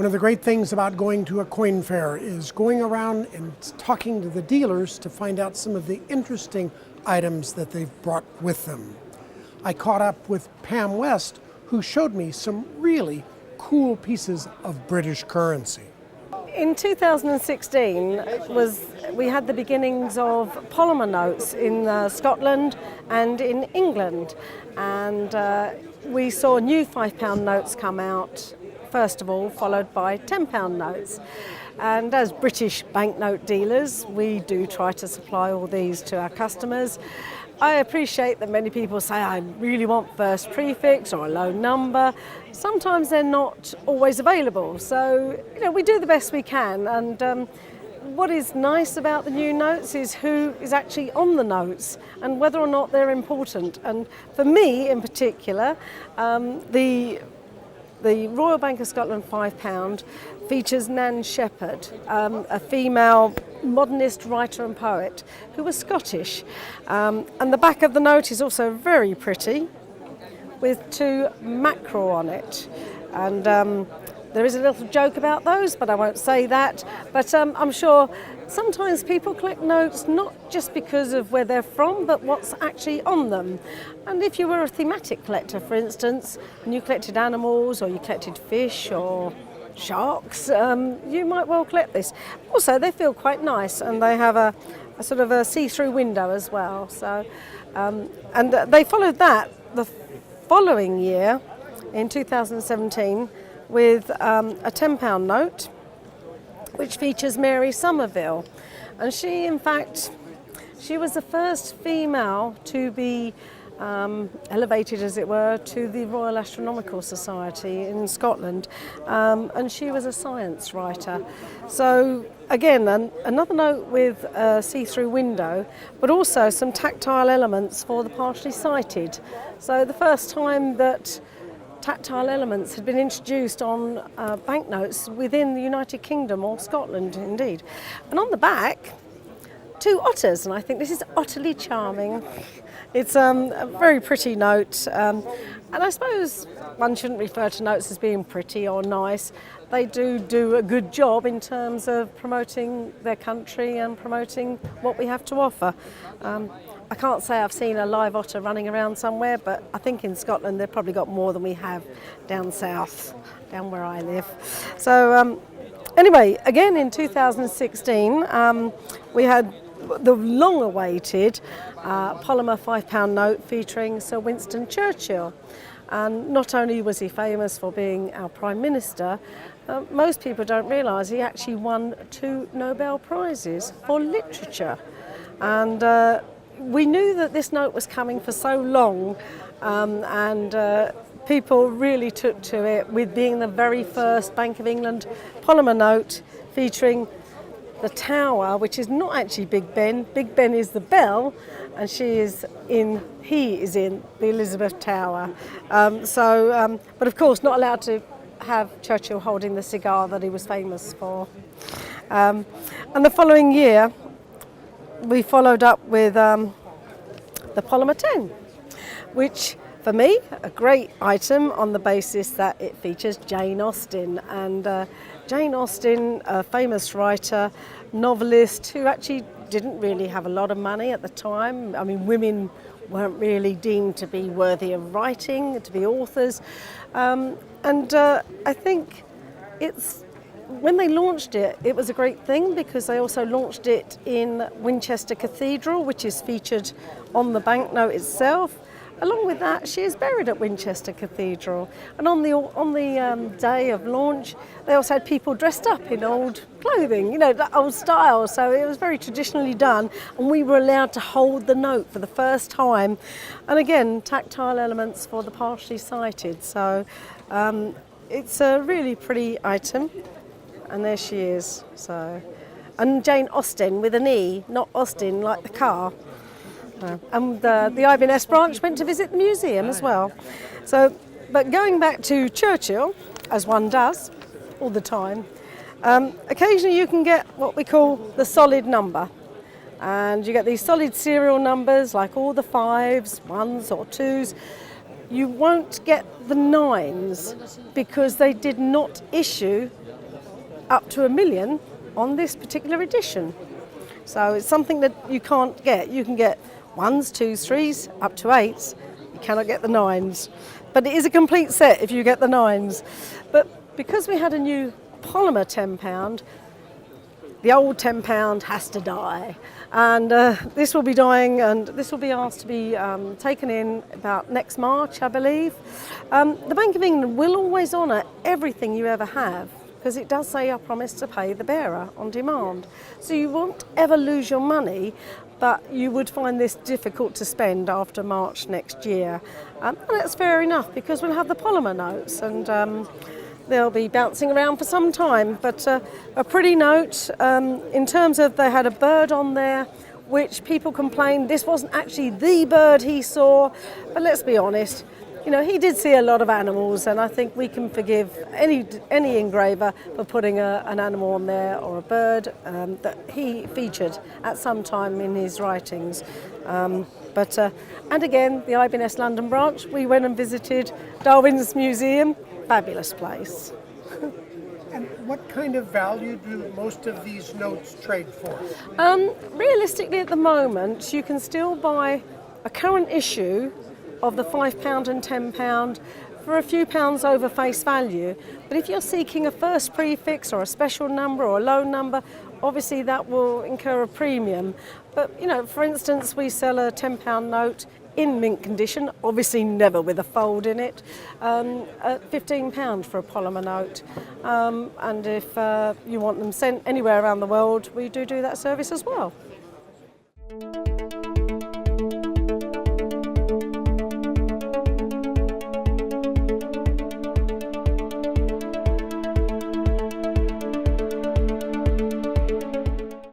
One of the great things about going to a coin fair is going around and talking to the dealers to find out some of the interesting items that they've brought with them. I caught up with Pam West, who showed me some really cool pieces of British currency. In 2016 we had the beginnings of polymer notes in Scotland and in England, and we saw new £5 notes come out first of all, followed by £10 notes. And as British banknote dealers, we do try to supply all these to our customers. I appreciate that many people say, I really want first prefix or a low number. Sometimes they're not always available. So, we do the best we can. And what is nice about the new notes is who is actually on the notes and whether or not they're important. And for me in particular, the Royal Bank of Scotland £5 features Nan Shepherd, a female modernist writer and poet who was Scottish. And the back of the note is also very pretty, with 2 mackerel on it. And there is a little joke about those, but I won't say that. But I'm sure sometimes people collect notes not just because of where they're from, but what's actually on them. And if you were a thematic collector, for instance, and you collected animals or you collected fish or sharks, you might well collect this. Also, they feel quite nice, and they have a sort of a see-through window as well. So, and they followed that the following year, in 2017, with a £10 note, which features Mary Somerville. And she, in fact, she was the first female to be elevated, as it were, to the Royal Astronomical Society in Scotland, and she was a science writer. So again, another note with a see-through window, but also some tactile elements for the partially sighted. So the first time that tactile elements had been introduced on banknotes within the United Kingdom, or Scotland indeed. And on the back, 2 otters, and I think this is utterly charming. It's a very pretty note, and I suppose one shouldn't refer to notes as being pretty or nice. They do a good job in terms of promoting their country and promoting what we have to offer. I can't say I've seen a live otter running around somewhere, but I think in Scotland they've probably got more than we have down south, down where I live. So anyway, again in 2016 we had the long-awaited polymer £5 note featuring Sir Winston Churchill. And not only was he famous for being our Prime Minister, most people don't realise he actually won 2 Nobel Prizes for literature. And we knew that this note was coming for so long, and people really took to it, with being the very first Bank of England polymer note featuring the tower, which is not actually Big Ben. Big Ben is the bell, and he is in the Elizabeth Tower. But of course not allowed to have Churchill holding the cigar that he was famous for. And the following year, we followed up with the polymer 10, which for me, a great item on the basis that it features Jane Austen. And Jane Austen, a famous writer, novelist, who actually didn't really have a lot of money at the time. I mean, women weren't really deemed to be worthy of writing, to be authors. I think when they launched it, it was a great thing, because they also launched it in Winchester Cathedral, which is featured on the banknote itself. Along with that, she is buried at Winchester Cathedral. And on the day of launch, they also had people dressed up in old clothing, that old style. So it was very traditionally done, and we were allowed to hold the note for the first time. And again, tactile elements for the partially sighted. So it's a really pretty item. And there she is. And Jane Austen with an E, not Austin like the car. And the IBNS branch went to visit the museum as well. But going back to Churchill, as one does all the time, occasionally you can get what we call the solid number. And you get these solid serial numbers, like all the 5s, 1s or 2s. You won't get the 9s because they did not issue up to 1 million on this particular edition. So it's something that you can't get. You can get 1s, 2s, 3s, up to 8s. You cannot get the 9s. But it is a complete set if you get the 9s. But because we had a new polymer £10, the old £10 has to die. And this will be dying, and this will be asked to be taken in about next March, I believe. The Bank of England will always honour everything you ever have, because it does say I promise to pay the bearer on demand. So you won't ever lose your money, but you would find this difficult to spend after March next year. And that's fair enough, because we'll have the polymer notes, and they'll be bouncing around for some time. But a pretty note in terms of they had a bird on there, which people complained this wasn't actually the bird he saw. But let's be honest, you know, he did see a lot of animals, and I think we can forgive any engraver for putting an animal on there or a bird that he featured at some time in his writings. And again, the IBNS London branch, we went and visited Darwin's Museum. Fabulous place. And what kind of value do most of these notes trade for? Realistically, at the moment, you can still buy a current issue of the £5 and £10 for a few pounds over face value. But if you're seeking a first prefix or a special number or a loan number, obviously that will incur a premium. But, you know, for instance, we sell a £10 note in mint condition, obviously never with a fold in it, at £15 for a polymer note. And if you want them sent anywhere around the world, we do that service as well.